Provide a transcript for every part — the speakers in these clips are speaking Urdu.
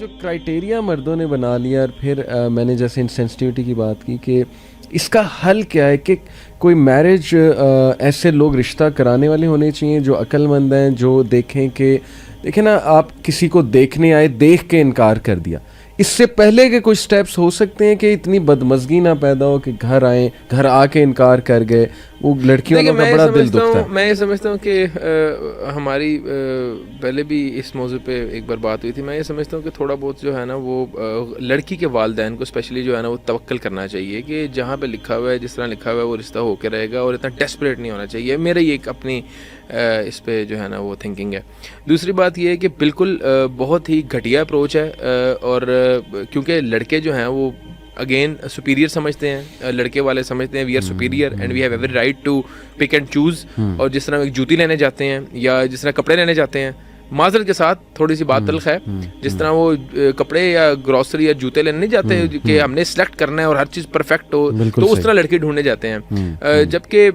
جو کرائٹیریا مردوں نے بنا لیا، اور پھر میں نے جیسے انسینسٹیوٹی کی بات کی کہ اس کا حل کیا ہے کہ کوئی میرج ایسے لوگ رشتہ کرانے والے ہونے چاہیے جو عقل مند ہیں، جو دیکھیں کہ دیکھیں نا، آپ کسی کو دیکھنے آئے، دیکھ کے انکار کر دیا، اس سے پہلے کے کوئی سٹیپس ہو سکتے ہیں کہ اتنی بدمزگی نہ پیدا ہو کہ گھر آئیں، گھر آ کے انکار کر گئے، وہ لڑکیوں کا بڑا دل دکھتا ہے. میں یہ سمجھتا ہوں کہ ہماری پہلے بھی اس موضوع پہ ایک بار بات ہوئی تھی. میں یہ سمجھتا ہوں کہ تھوڑا بہت جو ہے نا وہ لڑکی کے والدین کو اسپیشلی جو ہے نا وہ توکل کرنا چاہیے کہ جہاں پہ لکھا ہوا ہے، جس طرح لکھا ہوا ہے، وہ رشتہ ہو کے رہے گا، اور اتنا ڈیسپریٹ نہیں ہونا چاہیے. میرا یہ ایک اپنی اس پہ جو ہے نا وہ تھنکنگ ہے. دوسری بات یہ ہے کہ بالکل بہت ہی گھٹیا اپروچ ہے، اور کیونکہ لڑکے جو ہیں وہ اگین سپیریئر سمجھتے ہیں، لڑکے والے سمجھتے ہیں we are superior and we have every right to pick and choose. اور جس طرح ایک جوتی لینے جاتے ہیں یا جس طرح کپڑے لینے جاتے ہیں، معذرت کے ساتھ تھوڑی سی بات تلخ ہے، جس طرح وہ کپڑے یا گروسری یا جوتے لینے نہیں جاتے کہ ہم نے سلیکٹ کرنا ہے اور ہر چیز پرفیکٹ ہو، تو اس طرح لڑکے ڈھونڈنے جاتے ہیں. جبکہ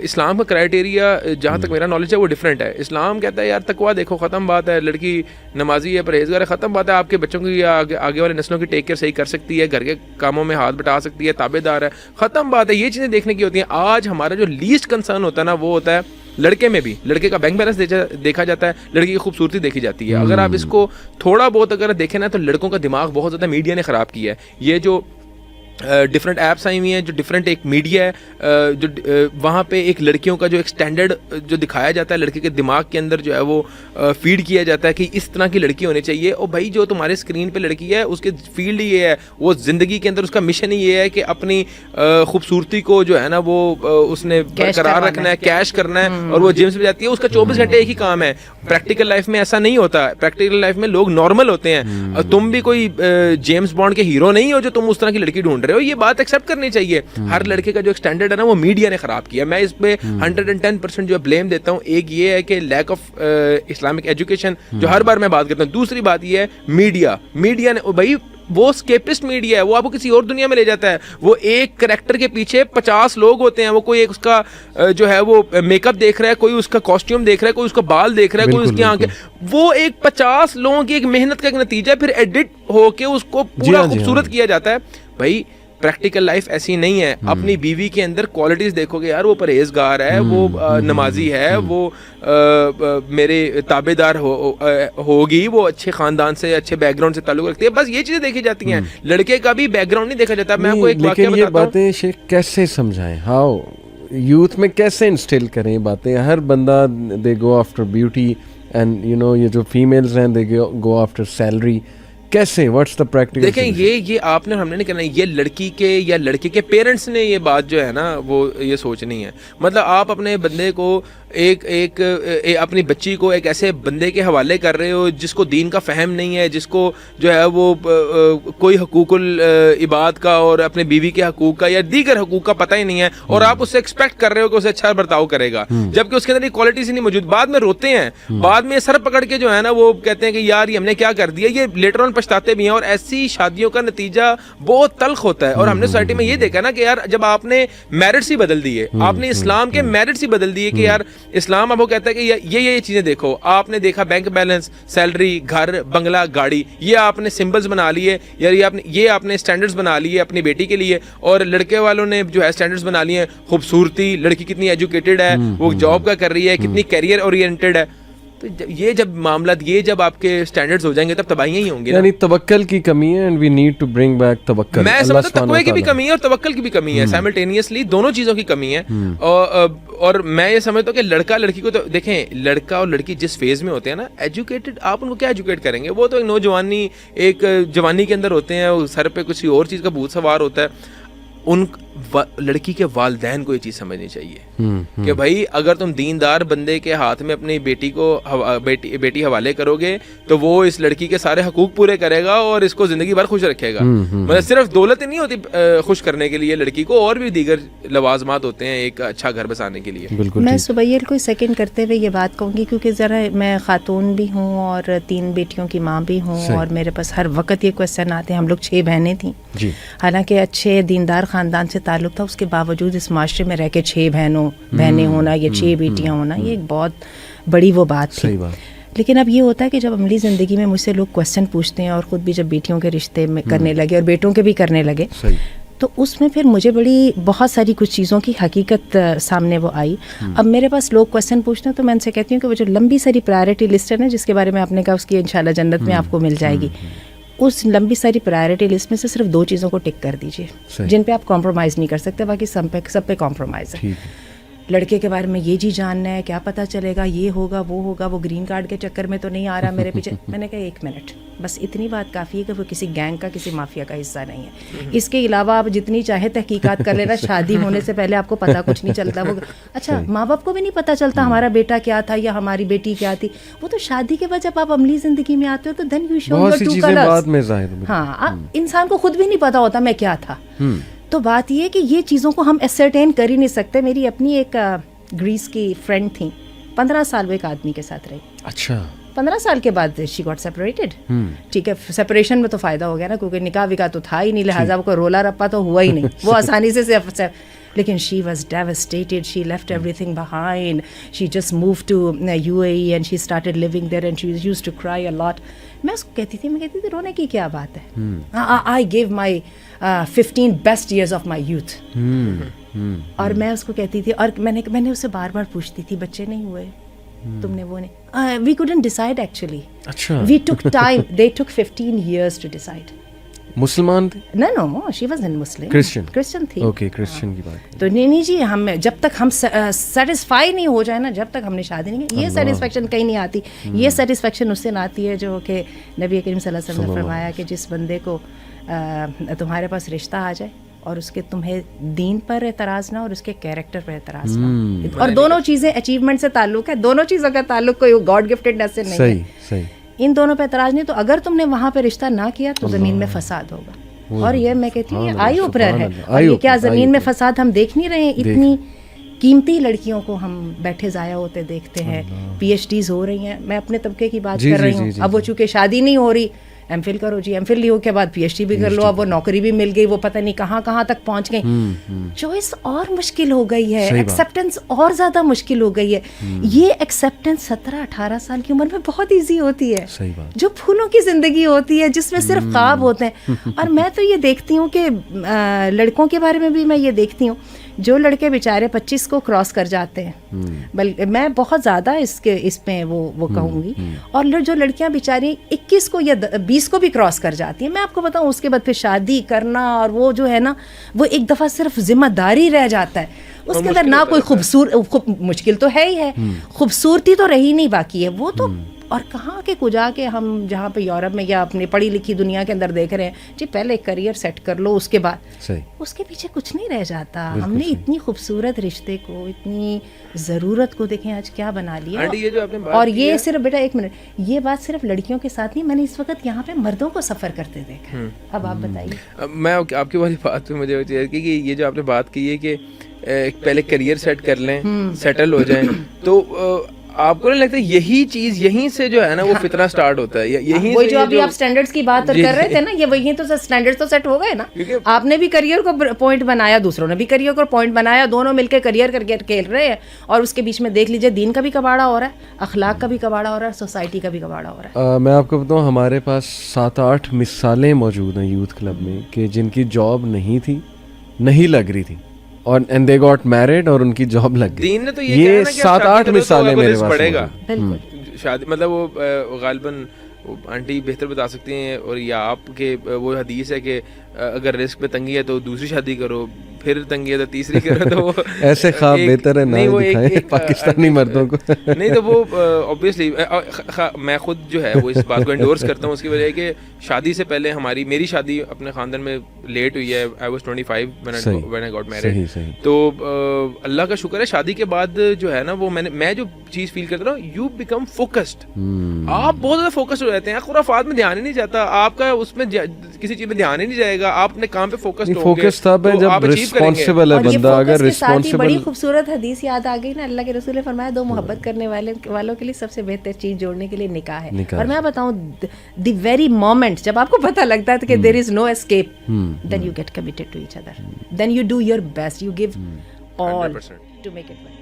اسلام کا کرائٹیریا جہاں تک میرا نالج ہے وہ ڈفرینٹ ہے. اسلام کہتا ہے یار تقویٰ دیکھو، ختم بات ہے، لڑکی نمازی ہے، پرہیزگار ہے، ختم بات ہے. آپ کے بچوں کی یا آگے والے نسلوں کی ٹیک کیئر صحیح کر سکتی ہے، گھر کے کاموں میں ہاتھ بٹا سکتی ہے، تابع دار ہے، ختم بات ہے. یہ چیزیں دیکھنے کی ہوتی ہیں. آج ہمارا جو لیسٹ کنسرن ہوتا ہے نا وہ ہوتا ہے لڑکے میں بھی. لڑکے کا بینک بیلنس دیکھا جاتا ہے، لڑکی کی خوبصورتی دیکھی جاتی ہے. اگر آپ اس کو تھوڑا بہت اگر دیکھیں نا تو لڑکوں کا دماغ بہت زیادہ میڈیا نے خراب کیا ہے. یہ جو ڈفرینٹ ایپس آئی ہوئی ہیں، جو ڈفرینٹ ایک میڈیا ہے، جو وہاں پہ ایک لڑکیوں کا جو ایک اسٹینڈرڈ جو دکھایا جاتا ہے، لڑکے کے دماغ کے اندر جو ہے وہ فیڈ کیا جاتا ہے کہ اس طرح کی لڑکی ہونی چاہیے. اور بھائی جو تمہارے اسکرین پہ لڑکی ہے اس کے فیلڈ یہ ہے، وہ زندگی کے اندر اس کا مشن ہی یہ ہے کہ اپنی خوبصورتی کو جو ہے نا وہ اس نے برقرار رکھنا ہے، کیش کرنا ہے. اور وہ جیمز پہ جاتی ہے، اس کا 24 گھنٹے ایک ہی کام ہے. پریکٹیکل لائف میں ایسا نہیں ہوتا. پریکٹیکل لائف میں لوگ نارمل ہوتے ہیں. تم بھی کوئی جیمز بانڈ کے ہیرو نہیں ہو جو تم اس طرح کی لڑکی ڈھونڈ رہے ہو. یہ بات ایکسیپٹ کرنی چاہیے. ہر لڑکے کا جو اسٹینڈرڈ ہے نا وہ میڈیا نے خراب کیا. میں اس پہ 110% جو بلیم دیتا ہوں. ایک یہ ہے کہ لیک آف اسلامک ایجوکیشن جو ہر بار میں بات کرتا ہوں. دوسری بات یہ ہے میڈیا نے بھائی وہ اسکیپسٹ میڈیا ہے، وہ آپ کو کسی اور دنیا میں لے جاتا ہے. وہ ایک کریکٹر کے پیچھے 50 لوگ ہوتے ہیں. وہ کوئی ایک اس کا جو ہے وہ میک اپ دیکھ رہا ہے، کوئی اس کا کاسٹیوم دیکھ رہا ہے، کوئی اس کا بال دیکھ رہا ہے، کوئی اس کی آنکھیں. وہ ایک 50 لوگوں کی ایک محنت کا ایک نتیجہ پھر ایڈٹ ہو کے اس کو پورا خوبصورت کیا جاتا ہے. بھائی پریکٹیکل لائف ایسی نہیں ہے. اپنی بیوی کے اندر کوالٹیز دیکھو گے یار، وہ پرہیزگار ہے، وہ نمازی ہے، وہ میرے تابع دار ہوگی، وہ اچھے خاندان سے اچھے بیک گراؤنڈ سے تعلق رکھتی ہے. بس یہ چیزیں دیکھی جاتی ہیں. لڑکے کا بھی بیک گراؤنڈ نہیں دیکھا جاتا. میں آپ کو ایک واقعہ بتاتا ہوں. یہ باتیں شیخ کیسے سمجھائیں، ہاؤ یوتھ میں کیسے انسٹل کریں باتیں؟ ہر بندہ they go after beauty and you know, یہ جو فیمیلز ہیں دے گو آفٹر سیلری. کیسے؟ What's the practical? دیکھیں یہ آپ نے، ہم نے نہیں کرنا. یہ لڑکی کے یا لڑکے کے پیرنٹس نے یہ بات جو ہے نا وہ یہ سوچنی ہے. مطلب آپ اپنے بندے کو ایک اپنی بچی کو ایک ایسے بندے کے حوالے کر رہے ہو جس کو دین کا فہم نہیں ہے، جس کو جو ہے وہ کوئی حقوق العباد کا اور اپنے بیوی کے حقوق کا یا دیگر حقوق کا پتہ ہی نہیں ہے، اور آپ اس سے ایکسپیکٹ کر رہے ہو کہ اسے اچھا برتاؤ کرے گا، جبکہ اس کے اندر یہ کوالٹیز ہی نہیں موجود. بعد میں روتے ہیں، بعد میں سر پکڑ کے جو ہے نا وہ کہتے ہیں کہ یار یہ ہم نے کیا کر دیا. یہ لیٹر آن پچھتاتے بھی ہیں. اور ایسی شادیوں کا نتیجہ بہت تلخ ہوتا ہے. اور ہم نے سوسائٹی میں یہ دیکھا نا کہ یار جب آپ نے میرٹس ہی بدل دیے، آپ نے اسلام کے میرٹس ہی بدل دیے کہ یار اسلام اب وہ کہتا ہے کہ یہ چیزیں دیکھو. آپ نے دیکھا بینک بیلنس، سیلری، گھر، بنگلہ، گاڑی، یہ آپ نے سمبلز بنا لیے. یار یہ آپ نے اسٹینڈرڈز بنا لیے اپنی بیٹی کے لیے. اور لڑکے والوں نے جو ہے اسٹینڈرڈز بنا لیے. خوبصورتی، لڑکی کتنی ایجوکیٹڈ ہے، وہ جاب کا کر رہی ہے، کتنی کیریئر اورینٹڈ ہے. تو یہ جب معاملات جب آپ کے سٹینڈرڈز ہو جائیں گے تب تباہیاں ہی ہوں گی. یعنی توکل کی کمی ہے، and we need to bring back توکل. میں سمجھتا ہوں تقوی کی بھی کمی ہے اور توکل کی بھی کمی ہے. سائملٹینیسلی دونوں چیزوں کی کمی ہے. اور میں یہ سمجھتا ہوں کہ لڑکا لڑکی کو تو دیکھیں، لڑکا اور لڑکی جس فیز میں ہوتے ہیں نا ایجوکیٹڈ، آپ ان کو کیا ایجوکیٹ کریں گے؟ وہ تو ایک نوجوانی، ایک جوانی کے اندر ہوتے ہیں، سر پہ کسی اور چیز کا بھوت سوار ہوتا ہے. ان لڑکی کے والدین کو یہ چیز سمجھنی چاہیے کہ بھائی اگر تم دیندار بندے کے ہاتھ میں اپنی بیٹی کو بیٹی حوالے کرو گے تو وہ اس لڑکی کے سارے حقوق پورے کرے گا اور اس کو زندگی بھر خوش رکھے گا. مطلب صرف دولت ہی نہیں ہوتی خوش کرنے کے لیے لڑکی کو، اور بھی دیگر لوازمات ہوتے ہیں ایک اچھا گھر بسانے کے لیے. میں سبیل کو سیکنڈ کرتے ہوئے یہ بات کہوں گی، کیونکہ ذرا میں خاتون بھی ہوں اور 3 بیٹیوں کی ماں بھی ہوں، اور میرے پاس ہر وقت یہ کوسچن آتے ہیں. ہم لوگ 6 بہنیں تھیں، حالانکہ اچھے دیندار خاندان سے تعلق تھا، اس کے باوجود اس معاشرے میں رہ کے 6 بہنیں ہونا یا 6 بیٹیاں ہونا، یہ ایک بہت بڑی وہ بات تھی. لیکن اب یہ ہوتا ہے کہ جب عملی زندگی میں مجھ سے لوگ کویسچن پوچھتے ہیں اور خود بھی جب بیٹیوں کے رشتے میں کرنے لگے اور بیٹوں کے بھی کرنے لگے, تو اس میں پھر مجھے بہت ساری کچھ چیزوں کی حقیقت سامنے وہ آئی. اب میرے پاس لوگ کویسچن پوچھتے ہیں تو میں ان سے کہتی ہوں کہ وہ جو لمبی ساری پرائرٹی لسٹ ہے نا, جس کے بارے میں آپ نے کہا اس کی انشاءاللہ جنت میں آپ کو مل جائے گی, اس لمبی ساری پرائرٹی لسٹ میں سے صرف 2 چیزوں کو ٹک کر دیجیے جن پہ آپ کمپرومائز نہیں کر سکتے, باقی سب پہ کمپرومائز ہے. لڑکے کے بارے میں یہ جی جاننا ہے, کیا پتہ چلے گا, یہ ہوگا, وہ گرین کارڈ کے چکر میں تو نہیں آ رہا میرے پیچھے. میں نے کہا 1 منٹ, بس اتنی بات کافی ہے کہ وہ کسی گینگ کا, کسی مافیا کا حصہ نہیں ہے. اس کے علاوہ آپ جتنی چاہے تحقیقات کر لینا, شادی ہونے سے پہلے آپ کو پتہ کچھ نہیں چلتا. وہ اچھا ماں باپ کو بھی نہیں پتہ چلتا ہمارا بیٹا کیا تھا یا ہماری بیٹی کیا تھی. وہ تو شادی کے بعد جب آپ عملی زندگی میں آتے ہو تو then you show your true colours. ہاں, انسان کو خود بھی نہیں پتہ ہوتا میں کیا تھا. تو بات یہ ہے کہ یہ چیزوں کو ہم ایسرٹین کر ہی نہیں سکتے. میری اپنی ایک گریس کی فرینڈ تھیں, 15 سال وہ ایک آدمی کے ساتھ رہی. اچھا, 15 سال کے بعد شی گاٹ سیپریٹڈ. ٹھیک ہے, سیپریشن میں تو فائدہ ہو گیا نا, کیونکہ نکاح وکاح تو تھا ہی نہیں, لہٰذا وہ کوئی رولا رپا تو ہوا ہی نہیں, وہ آسانی سے. لیکن she was devastated, she left everything behind, she just move to UAE and she started living there and she used to cry a لاٹ. میں اس کو کہتی تھی رونے کی کیا بات ہے, I gave my 15 best years of my youth. اور میں اس کو کہتی تھی, اور میں نے اسے بار بار پوچھتی تھی بچے نہیں ہوئے, تم نے وہ نہیں, we couldn't decide actually. We took time, they took 15 years to decide. مسلمان تھے؟ No, she was an Muslim, Christian تھی. اوکے, کرسچن کی بات. تو نہیں جی, ہم جب تک ہم سیٹسفائی نہیں ہو جائے نا, جب تک ہم نے شادی نہیں کی, یہ سیٹسفیکشن کہیں نہیں آتی. یہ سیٹسفیکشن اس سے آتی ہے جو کہ نبی کریم صلی اللہ علیہ وسلم نے فرمایا کہ جس بندے کو تمہارے پاس رشتہ آ جائے اور اس کے تمہیں دین پر اعتراض نہ اور اس کے کیریکٹر پر اعتراض نہ, اور دونوں چیزیں اچیومنٹ سے تعلق ہے, دونوں چیزوں کا تعلق کوئی گاڈ گفٹڈنس سے نہیں ہے. ان دونوں پہ اعتراض نہیں, تو اگر تم نے وہاں پہ رشتہ نہ کیا تو زمین میں فساد ہوگا. اور یہ میں کہتی ہوں آئی اوپرر ہے. اور یہ کیا زمین میں فساد ہم دیکھ نہیں رہے ہیں, اتنی قیمتی لڑکیوں کو ہم بیٹھے ضائع ہوتے دیکھتے ہیں. PhDs ہو رہی ہیں, میں اپنے طبقے کی بات کر رہی ہوں. اب وہ چونکہ شادی نہیں ہو رہی, ایم فل کرو جی, ایم فل لیو کے بعد PhD بھی کر لو, اب وہ نوکری بھی مل گئی, وہ پتہ نہیں کہاں تک پہنچ گئی. چوائس اور مشکل ہو گئی ہے, ایکسیپٹنس اور زیادہ مشکل ہو گئی ہے. یہ ایکسیپٹنس 17-18 سال کی عمر میں بہت ایزی ہوتی ہے, جو پھولوں کی زندگی ہوتی ہے جس میں صرف خواب ہوتے ہیں. اور میں تو یہ دیکھتی ہوں کہ لڑکوں کے بارے میں بھی میں یہ دیکھتی ہوں, جو لڑکے بیچارے 25 کو کراس کر جاتے ہیں, بلکہ میں بہت زیادہ اس میں وہ کہوں گی, اور جو لڑکیاں بیچاری 21 کو یا 20 کو بھی کراس کر جاتی ہیں, میں آپ کو بتاؤں اس کے بعد پھر شادی کرنا, اور وہ جو ہے نا وہ ایک دفعہ صرف ذمہ داری رہ جاتا ہے. اس کے اندر نہ کوئی مشکل تو ہے ہی ہے, خوبصورتی تو رہی نہیں باقی ہے وہ تو. اور کہاں کے کجا کے ہم جہاں پہ یورپ میں یا اپنی پڑھی لکھی دنیا کے اندر دیکھ رہے ہیں جی, پہلے ایک کریئر سیٹ کر لو, اس کے بعد اس کے پیچھے کچھ نہیں رہ جاتا. ہم نے اتنی خوبصورت رشتے کو, اتنی ضرورت کو دیکھیں آج کیا بنا لیا. اور یہ صرف بیٹا 1 منٹ, یہ بات صرف لڑکیوں کے ساتھ نہیں, میں نے اس وقت یہاں پہ مردوں کو سفر کرتے دیکھا. اب آپ بتائیے. میں آپ کی والی بات پہ مجھے کہ یہ جو آپ نے بات کی ہے کہ پہلے کریئر سیٹ کر لیں, سیٹل ہو جائیں, تو آپ کو نہیں لگتا یہی چیز یہیں سے جو ہے نا وہ فتنہ سٹارٹ ہوتا ہے؟ یہیں وہی جو ابھی آپ سٹینڈرڈز کی بات کر رہے تھے نا, یہ وہی تو سٹینڈرڈز تو سیٹ ہو گئے نا. آپ نے بھی کریئر کو پوائنٹ بنایا, دوسروں نے بھی کریئر کو پوائنٹ بنایا, دونوں مل کے کریئر کھیل رہے ہیں, اور اس کے بیچ میں دیکھ لیجیے دین کا بھی کباڑا ہو رہا ہے, اخلاق کا بھی کباڑا ہو رہا ہے, سوسائٹی کا بھی کباڑا ہو رہا ہے. میں آپ کو بتاؤں, ہمارے پاس 7-8 مثالیں موجود ہیں یوتھ کلب میں کہ جن کی جاب نہیں تھی, نہیں لگ رہی تھی, اور اینڈ دے گاٹ میرڈ اور ان کی جاب لگ گئی. دین نے تو یہ 7-8 مثالیں میرے پاس پڑے گا. شادی مطلب وہ غالباً آنٹی بہتر بتا سکتی ہیں, اور یا آپ کے وہ حدیث ہے کہ اگر رزق میں تنگی ہے تو دوسری شادی کرو, پھر تنگی ہے تو تیسری کرو. تو وہ ایسے خواب بہتر ہے نہ دکھائیں پاکستانی مردوں کو. نہیں تو وہ اوبیسلی میں خود جو ہے وہ اس بات کو انڈورس کرتا ہوں. اس کی وجہ ہے کہ شادی سے پہلے میری شادی اپنے خاندان میں لیٹ ہوئی ہے. I was 25 when I got married. تو اللہ کا شکر ہے شادی کے بعد جو ہے نا وہ میں جو چیز فیل کرتا ہوں, یو بیکم فوکسڈ. آپ بہت زیادہ فوکسڈ ہو جاتے ہیں, خرافات میں دھیان ہی نہیں جاتا آپ کا, اس میں کسی چیز میں دھیان ہی نہیں جائے گا, آپ اپنے کام پہ فوکس تھا. جب رسپانسبل ہے بندہ, اگر رسپانسبل. بڑی خوبصورت حدیث یاد آ گئی نا, اللہ کے رسول نے فرمایا 2 محبت کرنے والوں کے لیے سب سے بہتر چیز جوڑنے کے لیے نکاح ہے. اور میں بتاؤں دی ویری مومنٹ جب آپ کو پتہ لگتا ہے کہ there is no escape, then you get committed to each other, then you do your best, you gave all to make it work.